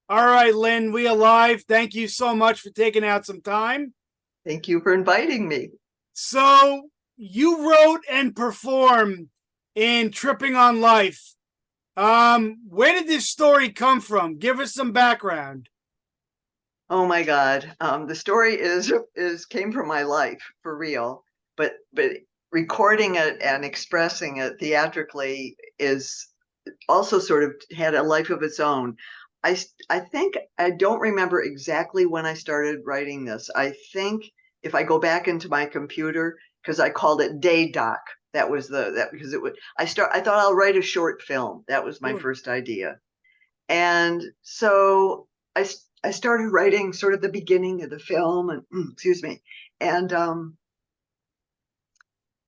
All right, Lynn, we are live. Thank you so much for taking out some time. Thank you for inviting me. So, you wrote and performed in Tripping on Life. Where did this story come from? Give us some background. Oh my God. The story is came from my life for real, but recording it and expressing it theatrically is also sort of had a life of its own. I think I don't remember exactly when I started writing this. I think if I go back into my computer, because I called it Day Doc. That was that because it would I thought I'll write a short film. That was my Sure. first idea. And so I started writing sort of the beginning of the film and excuse me. And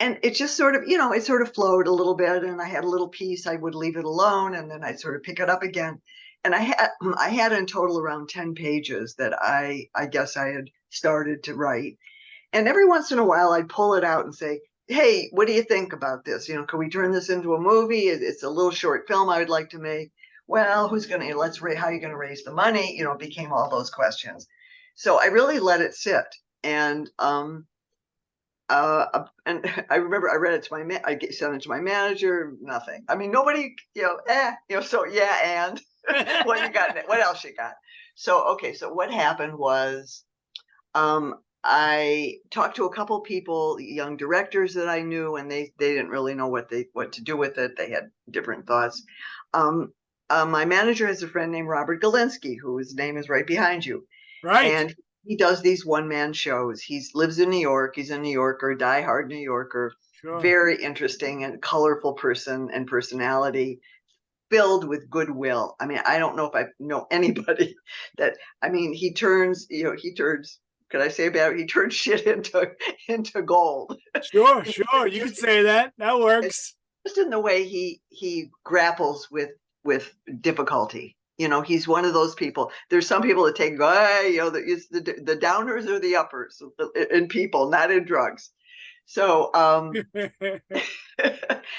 and it just sort of, it sort of flowed a little bit, and I had a little piece, I would leave it alone, and then I'd sort of pick it up again. And I had in total around 10 pages that I guess I had started to write. And every once in a while I'd pull it out and say, hey, what do you think about this? Can we turn this into a movie? It's a little short film I would like to make. Well, who's going to, how are you going to raise the money? It became all those questions. So I really let it sit. And I remember I read it to I sent it to my manager, nothing. I mean, nobody, so yeah. And what you got? What else you got? So, okay. So what happened was, I talked to a couple people, young directors that I knew, and they didn't really know what to do with it. They had different thoughts. Um, my manager has a friend named Robert Galinsky, whose name is right behind you, Right. and he does these one-man shows. He lives in New York. He's a New Yorker, diehard New Yorker, Sure. very interesting and colorful person and personality, filled with goodwill. I mean, I don't know if I know anybody that. I mean, he turns. Could I say about it? He turns shit into gold. Sure, It's sure. You could just say that. That it's works. just in the way he grapples with difficulty. He's one of those people. There's some people that take, hey, it's the downers or the uppers in people, not in drugs. So,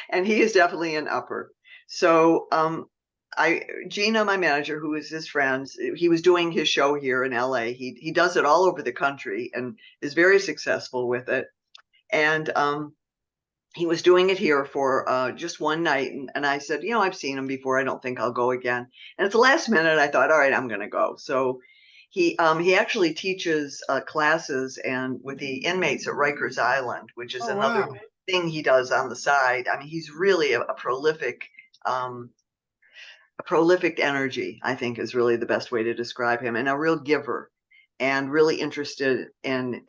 and he is definitely an upper. So, Gina, my manager, who is his friend, he was doing his show here in LA. He does it all over the country and is very successful with it. And he was doing it here for just one night, and I said, I've seen him before. I don't think I'll go again. And at the last minute, I thought, all right, I'm going to go. So he actually teaches classes and with the inmates at Rikers Island, which is Oh, another wow. thing he does on the side. I mean, he's really um, a prolific energy. I think is really the best way to describe him, and a real giver, and really interested in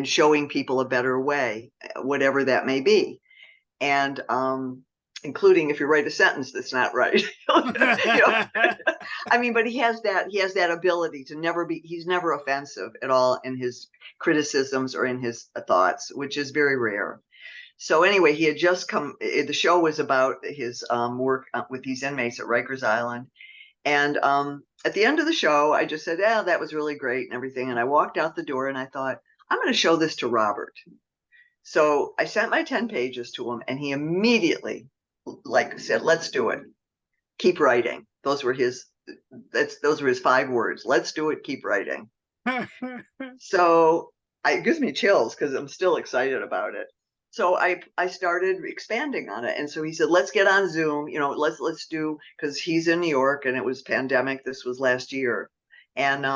showing people a better way, whatever that may be, and including if you write a sentence that's not right. you know, I mean, but he has that ability to never be. He's never offensive at all in his criticisms or in his thoughts, which is very rare. So anyway, he had just come. The show was about his work with these inmates at Rikers Island, and at the end of the show, I just said, "Yeah, that was really great and everything." And I walked out the door, and I thought, "I'm going to show this to Robert." So I sent my 10 pages to him, and he immediately said, "Let's do it. Keep writing." Those were his 5 words. Let's do it. Keep writing. So it gives me chills because I'm still excited about it. So I started expanding on it, and so he said, "Let's get on Zoom. Let's do," because he's in New York and it was pandemic. This was last year, and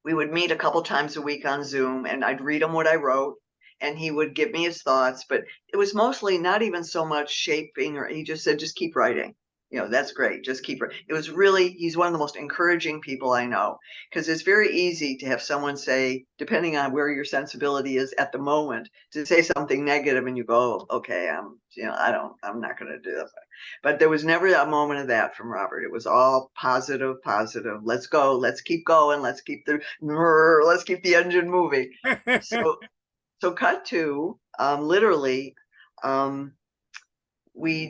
we would meet a couple times a week on Zoom, and I'd read him what I wrote, and he would give me his thoughts. But it was mostly not even so much shaping, or he just said, "Just keep writing. That's great. Just keep writing." It was really, he's one of the most encouraging people I know, because it's very easy to have someone say, depending on where your sensibility is at the moment, to say something negative, and you go, okay, I'm not going to do that. But there was never a moment of that from Robert. It was all positive, positive. Let's go. Let's keep going. Let's keep the engine moving. So cut to literally, um, we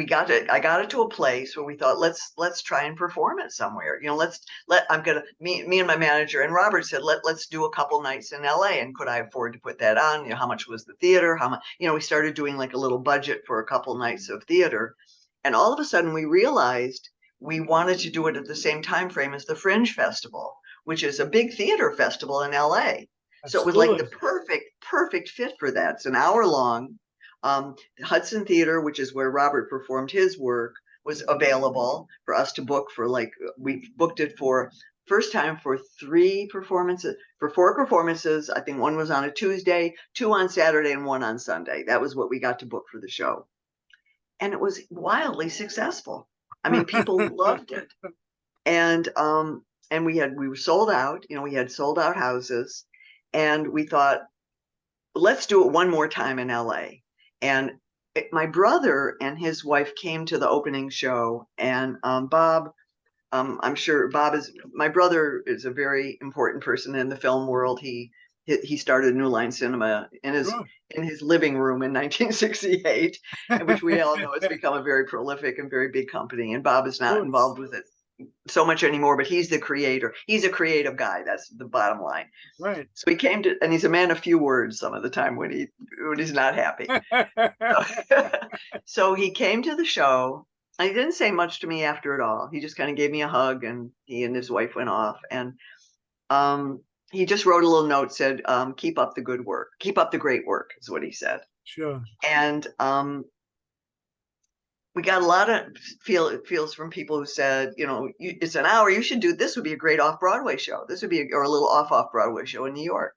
got it. I got it to a place where we thought, let's try and perform it somewhere. I'm gonna me and my manager and Robert said, let's do a couple nights in LA, and could I afford to put that on? How much was the theater? How much? We started doing like a little budget for a couple nights of theater, and all of a sudden we realized we wanted to do it at the same time frame as the Fringe Festival, which is a big theater festival in LA. So it was like the Absolutely. perfect fit for that. It's an hour long. Hudson Theater, which is where Robert performed his work, was available for us to book for, like, we booked it for first time for 3 performances, for 4 performances. I think one was on a Tuesday, 2 on Saturday, and 1 on Sunday. That was what we got to book for the show. And it was wildly successful. I mean, people loved it. And we were sold out, we had sold out houses, and we thought, let's do it one more time in LA. And my brother and his wife came to the opening show, and Bob, I'm sure my brother is a very important person in the film world. He started New Line Cinema Sure. in his living room in 1968, which we all know has become a very prolific and very big company. And Bob is not Course. involved with it so much anymore, but he's the creator. He's a creative guy. That's the bottom line. Right. So he came to, and he's a man of few words some of the time when he's not happy. So he came to the show. And he didn't say much to me after it all. He just kind of gave me a hug, and he and his wife went off. And he just wrote a little note, said, keep up the good work. Keep up the great work, is what he said. Sure. And we got a lot of feels from people who said, it's an hour. You should do this. Would be a great off-Broadway show. This would be or a little off-Broadway show in New York.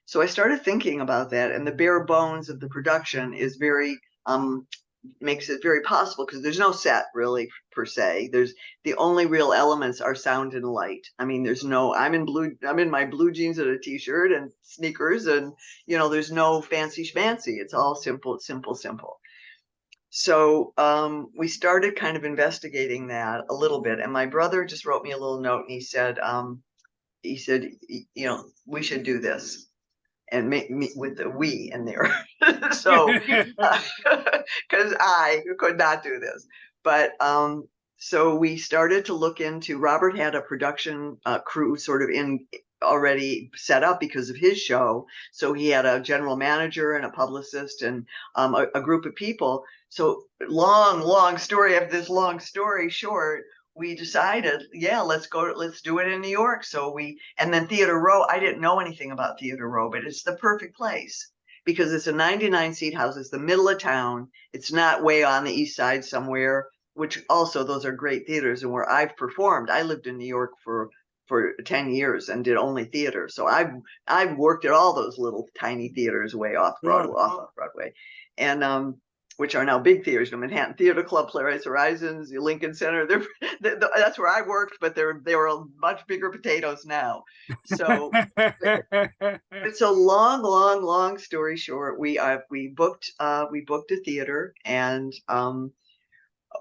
So I started thinking about that, and the bare bones of the production is very makes it very possible, because there's no set really per se. There's the only real elements are sound and light. I mean, I'm in my blue jeans and a t-shirt and sneakers, and there's no fancy schmancy. It's all simple. So we started kind of investigating that a little bit, and my brother just wrote me a little note, and he said, we should do this, and make me with the "we" in there. So, because I could not do this, but so we started to look into. Robert had a production crew sort of already set up because of his show. So he had a general manager and a publicist and a group of people. So long story. After this long story short, we decided, yeah, let's do it in New York. And then Theater Row, I didn't know anything about Theater Row, but it's the perfect place because it's a 99-seat house. It's the middle of town. It's not way on the east side somewhere, which also those are great theaters, and where I've performed. I lived in New York for 10 years and did only theater. So I've worked at all those little tiny theaters way off Broadway, and which are now big theaters, the Manhattan Theater Club, Playwrights Horizons, the Lincoln Center. That's where I worked, but they were much bigger potatoes now. So it's a long story short. We booked a theater, and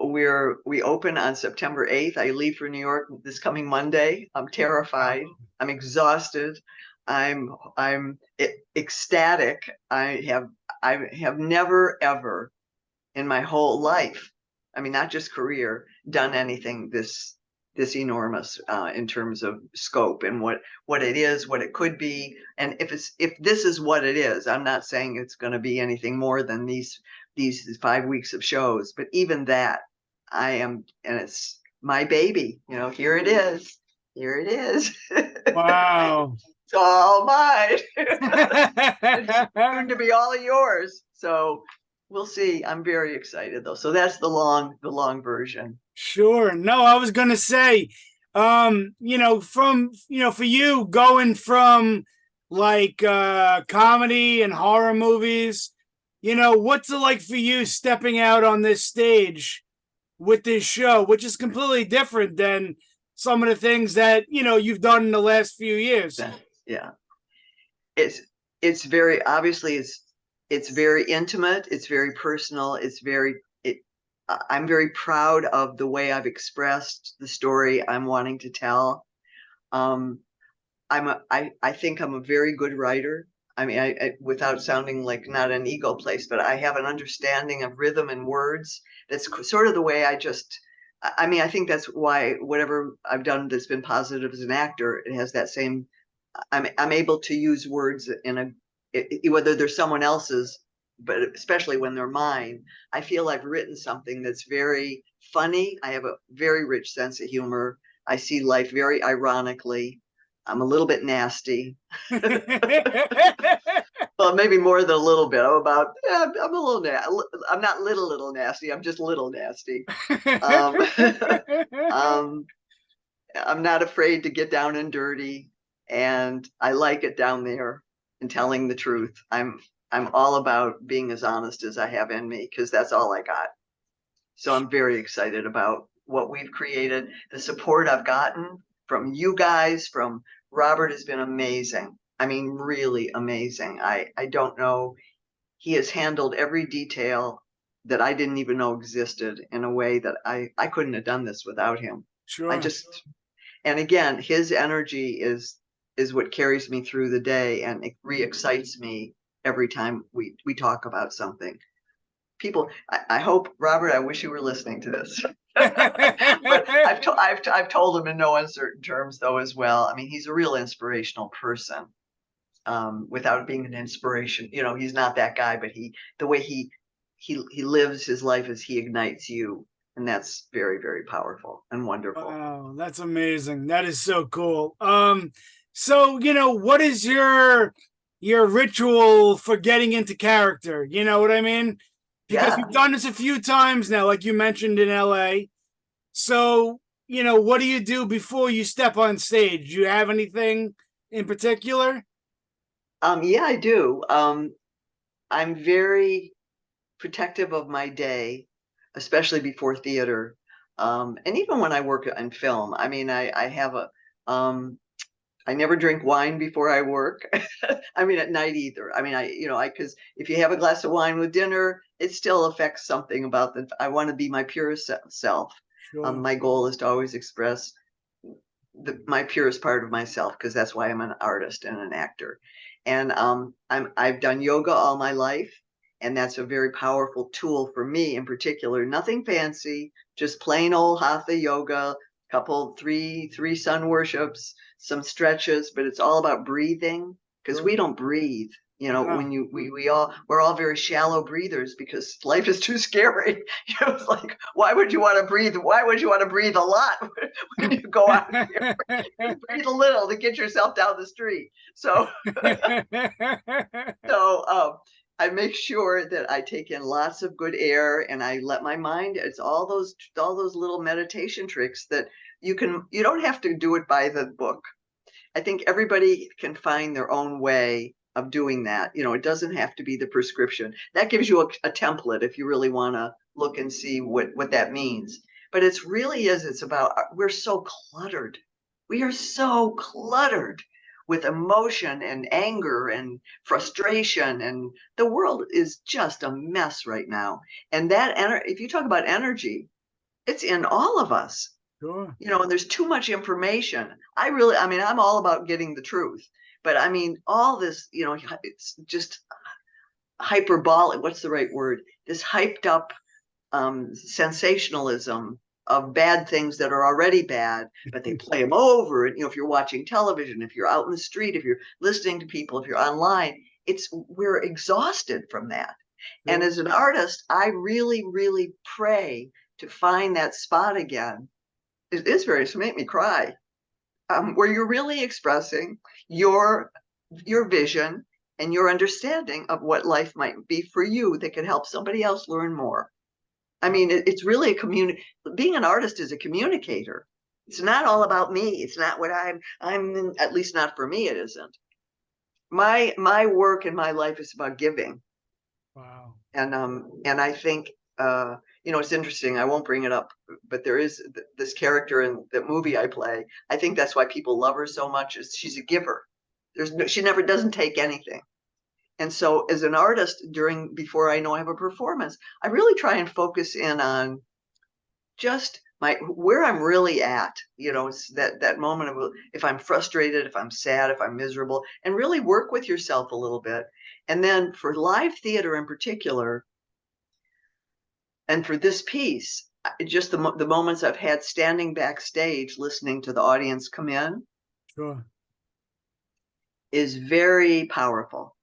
we open on September 8th. I leave for New York this coming Monday. I'm terrified. I'm exhausted. I'm ecstatic. I have never ever in my whole life, I mean, not just career, done anything this enormous in terms of scope and what it is, what it could be. And if this is what it is, I'm not saying it's going to be anything more than these 5 weeks of shows, but even that, and it's my baby. Here it is. Wow. It's all mine. It's soon to be all yours. So we'll see. I'm very excited though. So that's the long version. Sure. No, I was gonna say, for you going from like comedy and horror movies, what's it like for you stepping out on this stage with this show, which is completely different than some of the things that you've done in the last few years? Yeah. It's very obviously it's very intimate, it's very personal, I'm very proud of the way I've expressed the story I'm wanting to tell. I think I'm a very good writer. I mean, without sounding like not an ego place, but I have an understanding of rhythm and words. That's sort of the way I think that's why whatever I've done that's been positive as an actor, it has that same. I'm able to use words whether they're someone else's but especially when they're mine, I feel I've written something that's very funny. I have a very rich sense of humor. I see life very ironically. I'm a little bit nasty. Well, maybe more than a little bit. I'm a little I'm not little nasty. I'm just little nasty. Um, um, I'm not afraid to get down and dirty, and I like it down there and telling the truth. I'm all about being as honest as I have in me because that's all I got. So I'm very excited about what we've created. The support I've gotten from you guys, from Robert has been amazing. I mean, really amazing. I don't know. He has handled every detail that I didn't even know existed in a way that I couldn't have done this without him. I Sure. just, and again, his energy is what carries me through the day, and it re-excites me every time we talk about something. People, I hope, Robert, I wish you were listening to this. But I've told him in no uncertain terms though as well. I mean, he's a real inspirational person. Without being an inspiration, you know, he's not that guy, but the way he lives his life as he ignites you, and that's very, very powerful and wonderful. Wow, that's amazing. That is so cool. So what is your ritual for getting into character? You know what I mean? Because Yeah. you've done this a few times now, like you mentioned in LA. So, what do you do before you step on stage? Do you have anything in particular? Yeah, I do. I'm very protective of my day, especially before theater. And even when I work in film, I mean, I have um, I never drink wine before I work. I mean, at night either. I mean, because if you have a glass of wine with dinner, it still affects something about I want to be my purest self. Sure. My goal is to always express my purest part of myself because that's why I'm an artist and an actor. And I've done yoga all my life, and that's a very powerful tool for me in particular. Nothing fancy, just plain old hatha yoga, couple three sun worships, some stretches, but it's all about breathing because Sure. we don't breathe. You know, No. when we're all very shallow breathers because life is too scary. You know, it's like, why would you want to breathe? Why would you want to breathe a lot when you go out here? Just breathe a little to get yourself down the street. So I make sure that I take in lots of good air and I let my mind. It's all those little meditation tricks that you don't have to do it by the book. I think everybody can find their own way of doing that. You know, it doesn't have to be the prescription. That gives you a template if you really want to look and see what that means. But it's really is, it's about, we're so cluttered. We are so cluttered with emotion and anger and frustration, and the world is just a mess right now. And if you talk about energy, it's in all of us, Sure. you know, and there's too much information. I mean, I'm all about getting the truth, but I mean, all this, you know, it's just hyperbolic. What's the right word? This hyped up sensationalism of bad things that are already bad, but they play them over. And, you know, if you're watching television, if you're out in the street, if you're listening to people, if you're online, we're exhausted from that. And Sure. as an artist, I really, really pray to find that spot again. It is very, to make me cry, where you're really expressing your your vision and your understanding of what life might be for you that can help somebody else learn more. I mean, it's really a community. Being an artist is a communicator. It's not all about me. It's not what I'm at least not for me. It isn't. My work in my life is about giving, Wow. and I think you know, it's interesting. I won't bring it up, but there is this character in the movie I play. I think that's why people love her so much. Is she's a giver. She never doesn't take anything. And so as an artist, before I know I have a performance, I really try and focus in on just where I'm really at. You know, it's that moment of, if I'm frustrated, if I'm sad, if I'm miserable, and really work with yourself a little bit. And then for live theater in particular, and for this piece, just the moments I've had standing backstage listening to the audience come in Sure. is very powerful.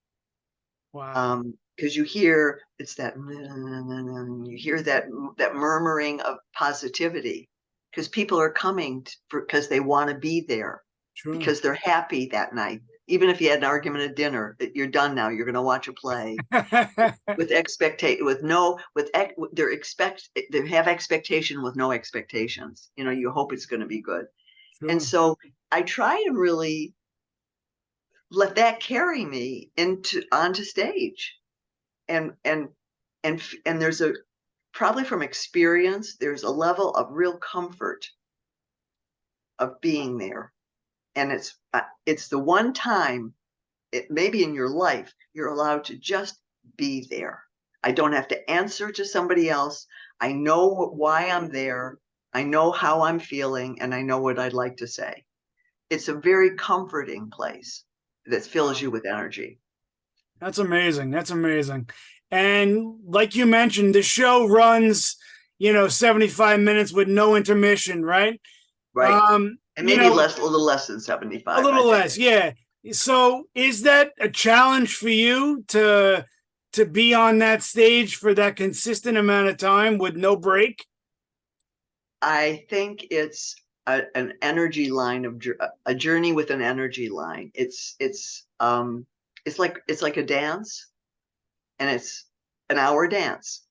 Wow. because you hear it's that you hear that murmuring of positivity because people are coming because they want to be there Sure. because they're happy that night. Even if you had an argument at dinner, you're done now. You're going to watch a play with expectation, with no, with they have expectation with no expectations. You know, you hope it's going to be good, and Sure. so I try to really let that carry me into onto stage, and and and there's a probably from experience, there's a level of real comfort of being there, and it's the one time it maybe in your life you're allowed to just be there. I don't have to answer to somebody else. I know why I'm there. I know how I'm feeling, and I know what I'd like to say. It's a very comforting place that fills Wow. you with energy. That's amazing. That's amazing. And like you mentioned, the show runs, 75 minutes with no intermission, right? Right. Um, And you maybe know, less, a little less than a 75, I little think. less, yeah. So is that a challenge for you to be on that stage for that consistent amount of time with no break? I think it's an energy line of a journey with an energy line. It's like a dance, and it's an hour dance,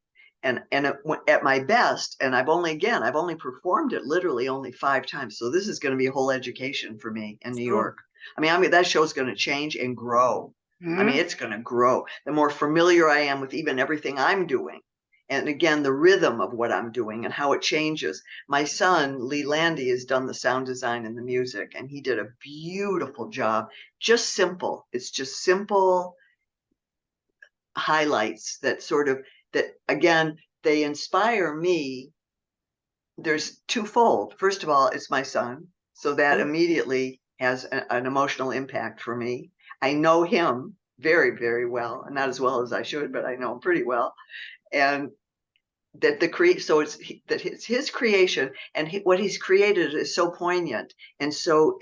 and at my best, and I've only performed it literally only 5 times, so this is going to be a whole education for me in New Sure. York. I mean that show's going to change and grow. I mean Hmm. it's going to grow the more familiar I am with even everything I'm doing, and again the rhythm of what I'm doing and how it changes. My son Lee Landy has done the sound design and the music, and he did a beautiful job. Just simple. It's just simple highlights that sort of that again they inspire me. There's twofold. First of all, it's my son, so that Sure. immediately has an emotional impact for me. I know him very well, not as well as I should, but I know him pretty well. And that the create so that it's his creation, and what he's created is so poignant, and so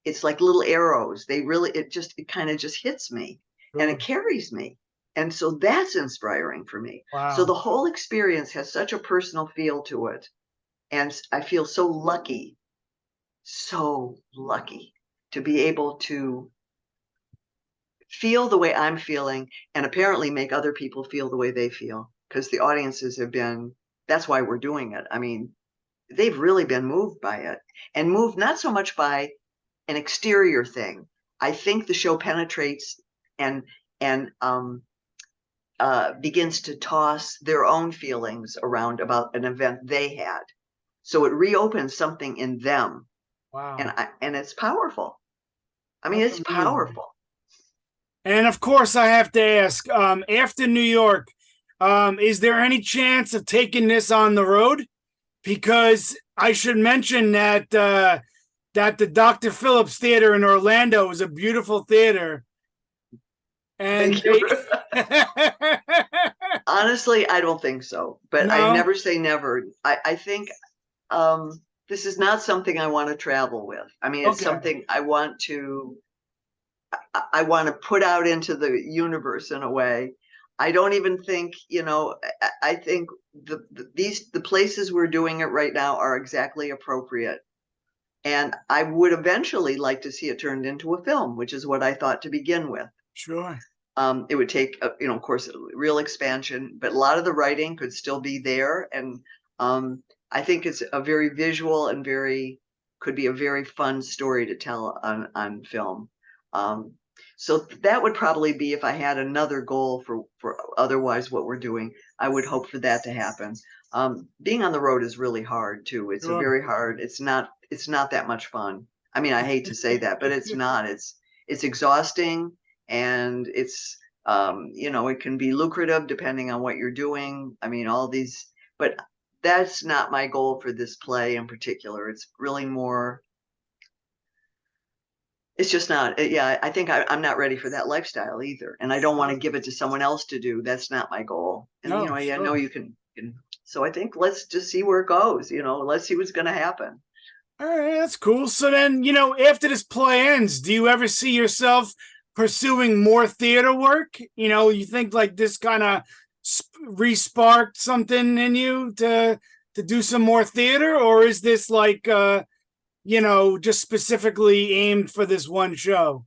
it's like little arrows. They really it kind of just hits me, and it Sure. carries me, and so that's inspiring for me. So Wow. the whole experience has such a personal feel to it, and I feel so lucky to be able to feel the way I'm feeling, and apparently make other people feel the way they feel, because the audiences have been, that's why we're doing it. I mean, they've really been moved by it, and moved not so much by an exterior thing. I think the show penetrates and and begins to toss their own feelings around about an event they had. So it reopens something in them, Wow. and it's powerful. I mean, That's it's amazing. powerful. And of course, I have to ask, after New York, is there any chance of taking this on the road? Because I should mention that the Dr. Phillips Theater in Orlando is a beautiful theater, and Thank you. they Honestly, I don't think so, but I no, never say never. I think um, this is not something I want to travel with. I mean, it's okay, something I want to put out into the universe in a way. I don't even think, I think the places we're doing it right now are exactly appropriate. And I would eventually like to see it turned into a film, which is what I thought to begin with. sure, It would take, of course, real expansion, but a lot of the writing could still be there. And I think it's a very visual and could be a very fun story to tell on film. Um, so that would probably be if I had another goal for otherwise what we're doing. I would hope for that to happen. Being on the road is really hard too. It's a sure. very hard. It's not that much fun. I mean, I hate to say that, but it's not. It's exhausting, and it can be lucrative depending on what you're doing. I mean, all these, but that's not my goal for this play in particular. It's really more, it's just not. Yeah, I think I'm not ready for that lifestyle either, and I don't want to Sure. give it to someone else to do. That's not my goal. And No, I know sure. you can. So I think let's just see where it goes. Let's see what's going to happen. All right, that's cool. So then, after this play ends, do you ever see yourself pursuing more theater work? You know, you think like this kind of re-sparked something in you to do some more theater, or is this like you know, just specifically aimed for this one show?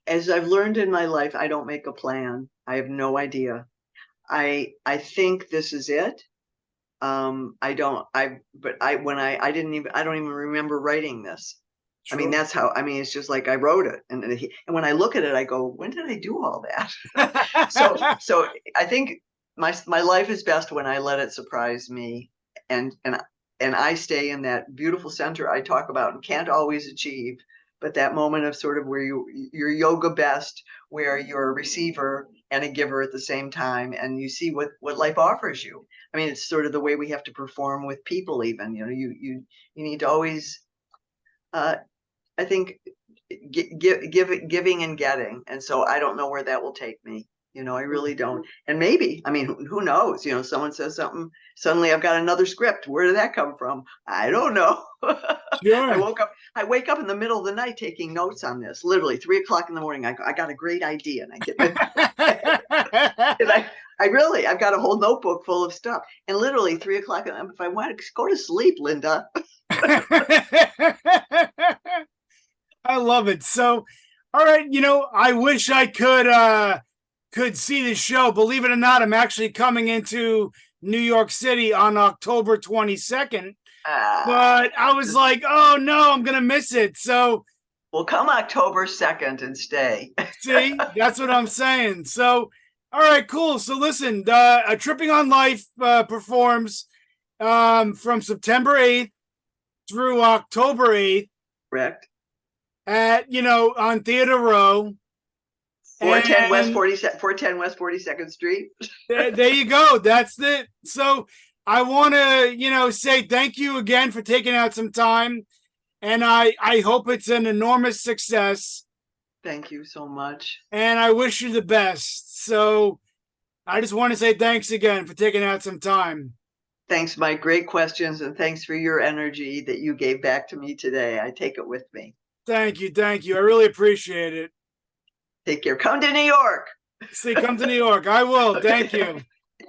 As I've learned in my life, I don't make a plan. I have no idea. I think this is it. I don't I but I when I didn't even I don't even remember writing this. I mean, Sure. that's how, I mean, it's just like I wrote it. And when I look at it, I go, when did I do all that? So I think my life is best when I let it surprise me. And and I stay in that beautiful center I talk about and can't always achieve, but that moment of sort of where you're yoga best, where you're a receiver and a giver at the same time, and you see what life offers you. I mean, it's sort of the way we have to perform with people, even, you know, you need to always uh I think giving and getting. And so I don't know where that will take me. You know, I really don't. And maybe, I mean, who knows? You know, someone says something, suddenly I've got another script. Where did that come from? I don't know. Sure. I wake up in the middle of the night taking notes on this, literally 3 o'clock in the morning. I got a great idea, and I get and I really, I've got a whole notebook full of stuff. And literally 3 o'clock, if I want to go to sleep, Linda. I love it. So, all right, you know, I wish I could see the show. Believe it or not, I'm actually coming into New York City on October 22nd. But I was like, oh no, I'm gonna miss it. So Well, come October 2nd and stay. see, that's what I'm saying. So, all right, cool. So listen, a Tripping on Life performs from September 8th through October 8th Correct. at, you know, on Theater Row. 410 West And 410 West 42nd Street. there you go. That's it. So I want to, you know, say thank you again for taking out some time. And I hope it's an enormous success. Thank you so much. And I wish you the best. So I just want to say thanks again for taking out some time. Thanks, Mike. Great questions. And thanks for your energy that you gave back to me today. I take it with me. Thank you. Thank you. I really appreciate it. Take care. Come to New York. See, come to New York. I will. Thank you.